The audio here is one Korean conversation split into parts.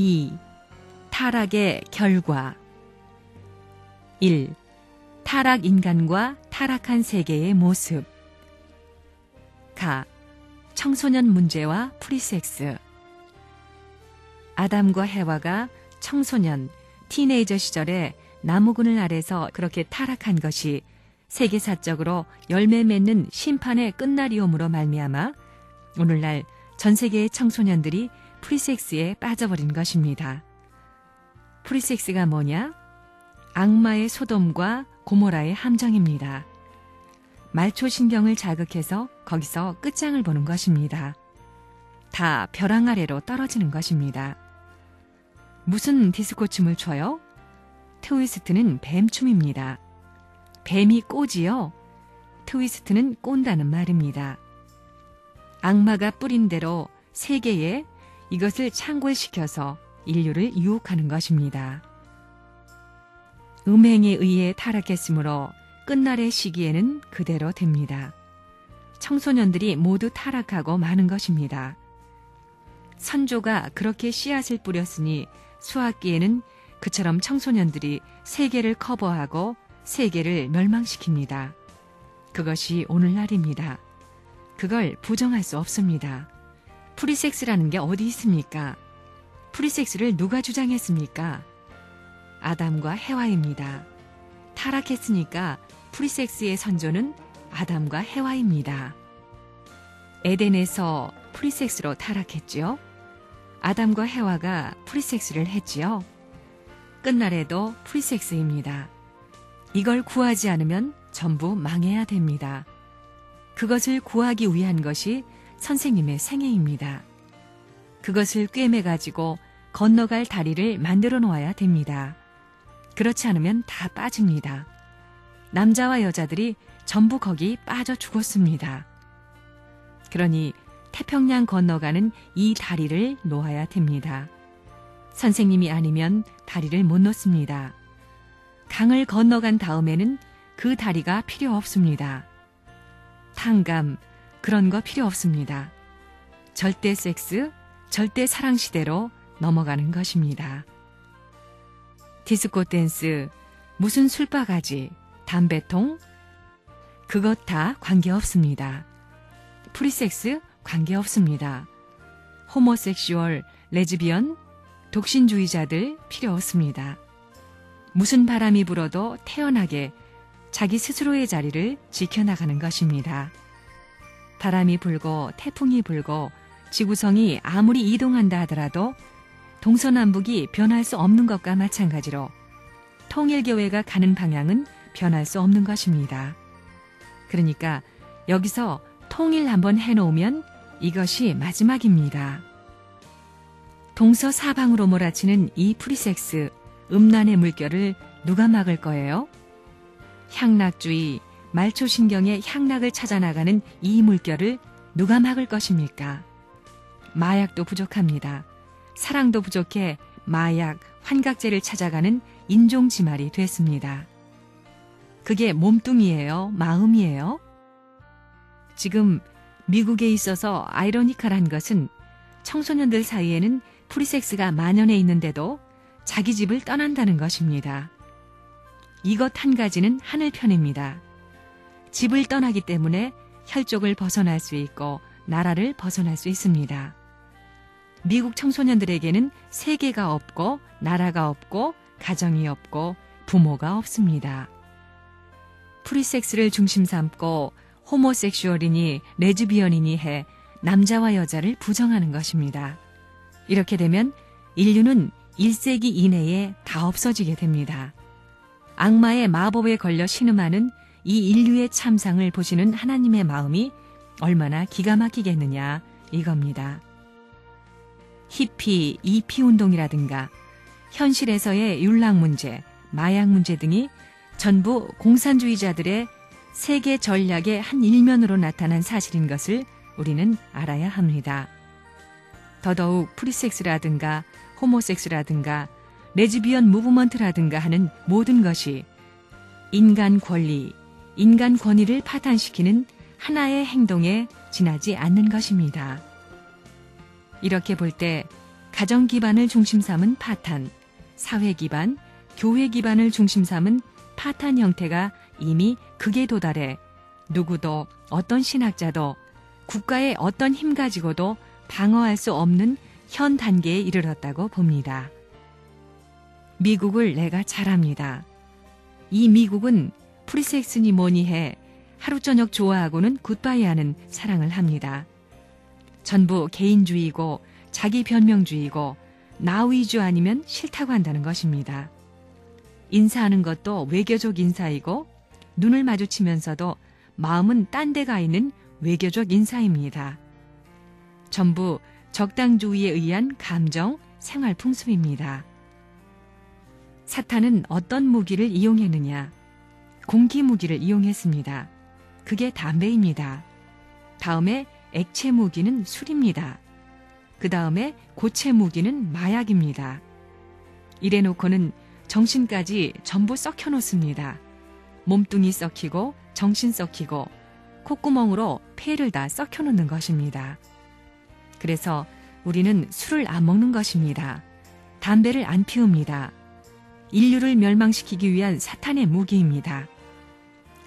2. 타락의 결과. 1. 타락 인간과 타락한 세계의 모습. 가. 청소년 문제와 프리섹스. 아담과 해와가 청소년, 티네이저 시절에 나무그늘 아래서 그렇게 타락한 것이 세계사적으로 열매 맺는 심판의 끝날이옴으로 말미암아 오늘날 전 세계의 청소년들이 프리섹스에 빠져버린 것입니다. 프리섹스가 뭐냐? 악마의 소돔과 고모라의 함정입니다. 말초신경을 자극해서 거기서 끝장을 보는 것입니다. 다 벼랑 아래로 떨어지는 것입니다. 무슨 디스코 춤을 춰요? 트위스트는 뱀춤입니다. 뱀이 꼬지요? 트위스트는 꼰다는 말입니다. 악마가 뿌린 대로 세계에 이것을 창궐시켜서 인류를 유혹하는 것입니다. 음행에 의해 타락했으므로 끝날의 시기에는 그대로 됩니다. 청소년들이 모두 타락하고 마는 것입니다. 선조가 그렇게 씨앗을 뿌렸으니 수학기에는 그처럼 청소년들이 세계를 커버하고 세계를 멸망시킵니다. 그것이 오늘날입니다. 그걸 부정할 수 없습니다. 프리섹스라는 게 어디 있습니까? 프리섹스를 누가 주장했습니까? 아담과 해와입니다. 타락했으니까 프리섹스의 선조는 아담과 해와입니다. 에덴에서 프리섹스로 타락했지요. 아담과 해와가 프리섹스를 했지요. 끝날에도 프리섹스입니다. 이걸 구하지 않으면 전부 망해야 됩니다. 그것을 구하기 위한 것이 선생님의 생애입니다. 그것을 꿰매가지고 건너갈 다리를 만들어 놓아야 됩니다. 그렇지 않으면 다 빠집니다. 남자와 여자들이 전부 거기 빠져 죽었습니다. 그러니 태평양 건너가는 이 다리를 놓아야 됩니다. 선생님이 아니면 다리를 못 놓습니다. 강을 건너간 다음에는 그 다리가 필요 없습니다. 탕감, 그런 거 필요 없습니다. 절대 섹스, 절대 사랑 시대로 넘어가는 것입니다. 디스코 댄스, 무슨 술바가지, 담배통, 그것 다 관계없습니다. 프리섹스 관계없습니다. 호모섹슈얼, 레즈비언, 독신주의자들 필요 없습니다. 무슨 바람이 불어도 태연하게 자기 스스로의 자리를 지켜나가는 것입니다. 바람이 불고 태풍이 불고 지구성이 아무리 이동한다 하더라도 동서남북이 변할 수 없는 것과 마찬가지로 통일교회가 가는 방향은 변할 수 없는 것입니다. 그러니까 여기서 통일 한번 해놓으면 이것이 마지막입니다. 동서사방으로 몰아치는 이 프리섹스, 음란의 물결을 누가 막을 거예요? 향락주의, 말초신경의 향락을 찾아나가는 이 물결을 누가 막을 것입니까? 마약도 부족합니다. 사랑도 부족해 마약, 환각제를 찾아가는 인종지말이 됐습니다. 그게 몸뚱이예요? 마음이에요? 지금 미국에 있어서 아이러니컬한 것은 청소년들 사이에는 프리섹스가 만연해 있는데도 자기 집을 떠난다는 것입니다. 이것 한 가지는 하늘편입니다. 집을 떠나기 때문에 혈족을 벗어날 수 있고 나라를 벗어날 수 있습니다. 미국 청소년들에게는 세계가 없고 나라가 없고 가정이 없고 부모가 없습니다. 프리섹스를 중심 삼고 호모섹슈얼이니 레즈비언이니 해 남자와 여자를 부정하는 것입니다. 이렇게 되면 인류는 1세기 이내에 다 없어지게 됩니다. 악마의 마법에 걸려 신음하는 이 인류의 참상을 보시는 하나님의 마음이 얼마나 기가 막히겠느냐 이겁니다. 히피, 이피 운동이라든가 현실에서의 윤락 문제, 마약 문제 등이 전부 공산주의자들의 세계 전략의 한 일면으로 나타난 사실인 것을 우리는 알아야 합니다. 더더욱 프리섹스라든가 호모섹스라든가 레즈비언 무브먼트라든가 하는 모든 것이 인간 권리, 인간 권위를 파탄시키는 하나의 행동에 지나지 않는 것입니다. 이렇게 볼 때 가정 기반을 중심 삼은 파탄, 사회 기반, 교회 기반을 중심 삼은 파탄 형태가 이미 극에 도달해 누구도 어떤 신학자도 국가의 어떤 힘 가지고도 방어할 수 없는 현 단계에 이르렀다고 봅니다. 미국을 내가 잘 압니다. 이 미국은 프리섹스니 뭐니 해 하루 저녁 좋아하고는 굿바이하는 사랑을 합니다. 전부 개인주의고 자기 변명주의고 나 위주 아니면 싫다고 한다는 것입니다. 인사하는 것도 외교적 인사이고 눈을 마주치면서도 마음은 딴 데 가 있는 외교적 인사입니다. 전부 적당주의에 의한 감정, 생활 풍습입니다. 사탄은 어떤 무기를 이용했느냐? 공기 무기를 이용했습니다. 그게 담배입니다. 다음에 액체 무기는 술입니다. 그 다음에 고체 무기는 마약입니다. 이래놓고는 정신까지 전부 썩혀놓습니다. 몸뚱이 썩히고 정신 썩히고 콧구멍으로 폐를 다 썩혀놓는 것입니다. 그래서 우리는 술을 안 먹는 것입니다. 담배를 안 피웁니다. 인류를 멸망시키기 위한 사탄의 무기입니다.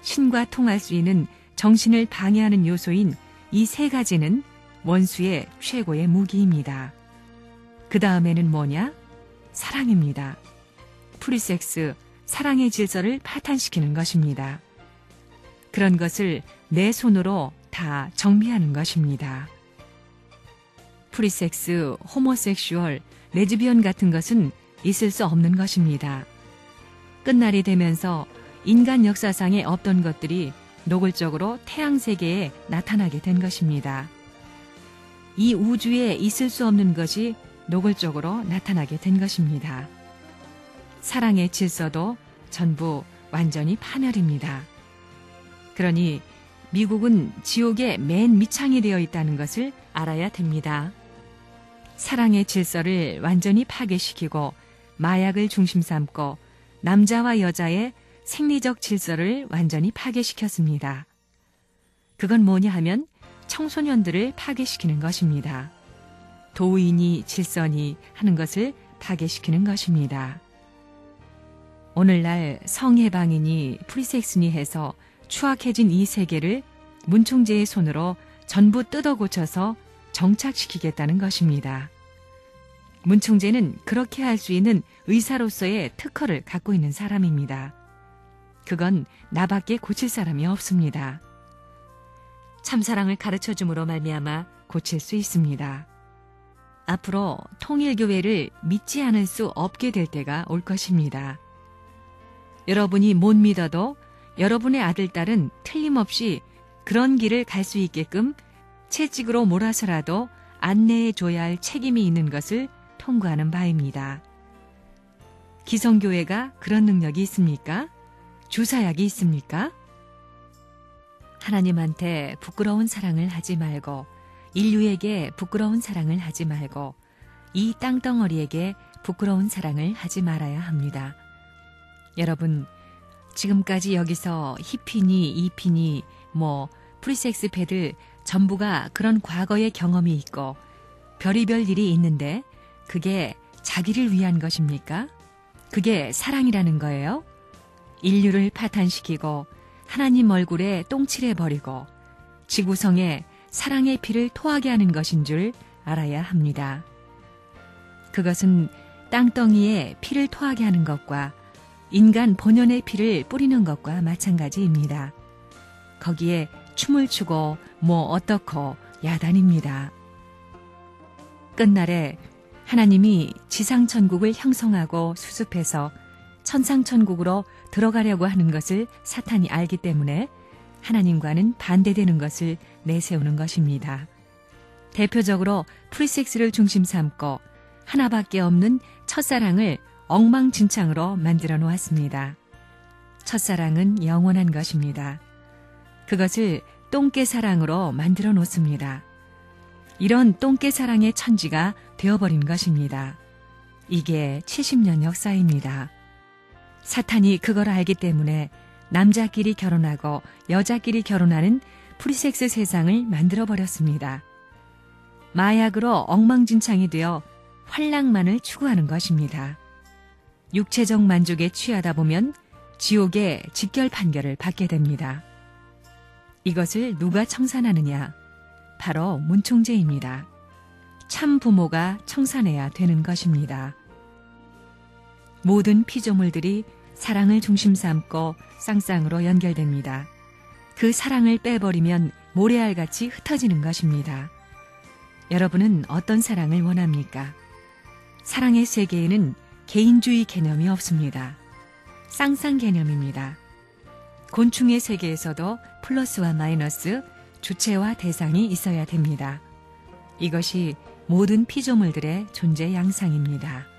신과 통할 수 있는 정신을 방해하는 요소인 이 세 가지는 원수의 최고의 무기입니다. 그 다음에는 뭐냐? 사랑입니다. 프리섹스, 사랑의 질서를 파탄시키는 것입니다. 그런 것을 내 손으로 다 정비하는 것입니다. 프리섹스, 호모섹슈얼, 레즈비언 같은 것은 있을 수 없는 것입니다. 끝날이 되면서 인간 역사상에 없던 것들이 노골적으로 태양세계에 나타나게 된 것입니다. 이 우주에 있을 수 없는 것이 노골적으로 나타나게 된 것입니다. 사랑의 질서도 전부 완전히 파멸입니다. 그러니 미국은 지옥의 맨 밑창이 되어 있다는 것을 알아야 됩니다. 사랑의 질서를 완전히 파괴시키고 마약을 중심 삼고 남자와 여자의 생리적 질서를 완전히 파괴시켰습니다. 그건 뭐냐 하면 청소년들을 파괴시키는 것입니다. 도인이 질서니 하는 것을 파괴시키는 것입니다. 오늘날 성해방이니 프리섹스니 해서 추악해진 이 세계를 문총재의 손으로 전부 뜯어 고쳐서 정착시키겠다는 것입니다. 문총재는 그렇게 할 수 있는 의사로서의 특허를 갖고 있는 사람입니다. 그건 나밖에 고칠 사람이 없습니다. 참사랑을 가르쳐줌으로 말미암아 고칠 수 있습니다. 앞으로 통일교회를 믿지 않을 수 없게 될 때가 올 것입니다. 여러분이 못 믿어도 여러분의 아들, 딸은 틀림없이 그런 길을 갈 수 있게끔 채찍으로 몰아서라도 안내해 줘야 할 책임이 있는 것을 통과하는 바입니다. 기성교회가 그런 능력이 있습니까? 주사약이 있습니까? 하나님한테 부끄러운 사랑을 하지 말고 인류에게 부끄러운 사랑을 하지 말고 이 땅덩어리에게 부끄러운 사랑을 하지 말아야 합니다. 여러분, 지금까지 여기서 히피니, 이피니, 프리섹스 패들 전부가 그런 과거의 경험이 있고 별의별 일이 있는데 그게 자기를 위한 것입니까? 그게 사랑이라는 거예요? 인류를 파탄시키고 하나님 얼굴에 똥칠해버리고 지구성에 사랑의 피를 토하게 하는 것인 줄 알아야 합니다. 그것은 땅덩이에 피를 토하게 하는 것과 인간 본연의 피를 뿌리는 것과 마찬가지입니다. 거기에 춤을 추고 어떻고 야단입니다. 끝날에 하나님이 지상천국을 형성하고 수습해서 천상천국으로 들어가려고 하는 것을 사탄이 알기 때문에 하나님과는 반대되는 것을 내세우는 것입니다. 대표적으로 프리섹스를 중심 삼고 하나밖에 없는 첫사랑을 엉망진창으로 만들어 놓았습니다. 첫사랑은 영원한 것입니다. 그것을 똥개사랑으로 만들어 놓습니다. 이런 똥개사랑의 천지가 되어버린 것입니다. 이게 70년 역사입니다. 사탄이 그걸 알기 때문에 남자끼리 결혼하고 여자끼리 결혼하는 프리섹스 세상을 만들어버렸습니다. 마약으로 엉망진창이 되어 활락만을 추구하는 것입니다. 육체적 만족에 취하다 보면 지옥의 직결 판결을 받게 됩니다. 이것을 누가 청산하느냐? 바로 문총제입니다. 참 부모가 청산해야 되는 것입니다. 모든 피조물들이 사랑을 중심 삼고 쌍쌍으로 연결됩니다. 그 사랑을 빼버리면 모래알같이 흩어지는 것입니다. 여러분은 어떤 사랑을 원합니까? 사랑의 세계에는 개인주의 개념이 없습니다. 쌍쌍 개념입니다. 곤충의 세계에서도 플러스와 마이너스, 주체와 대상이 있어야 됩니다. 이것이 모든 피조물들의 존재 양상입니다.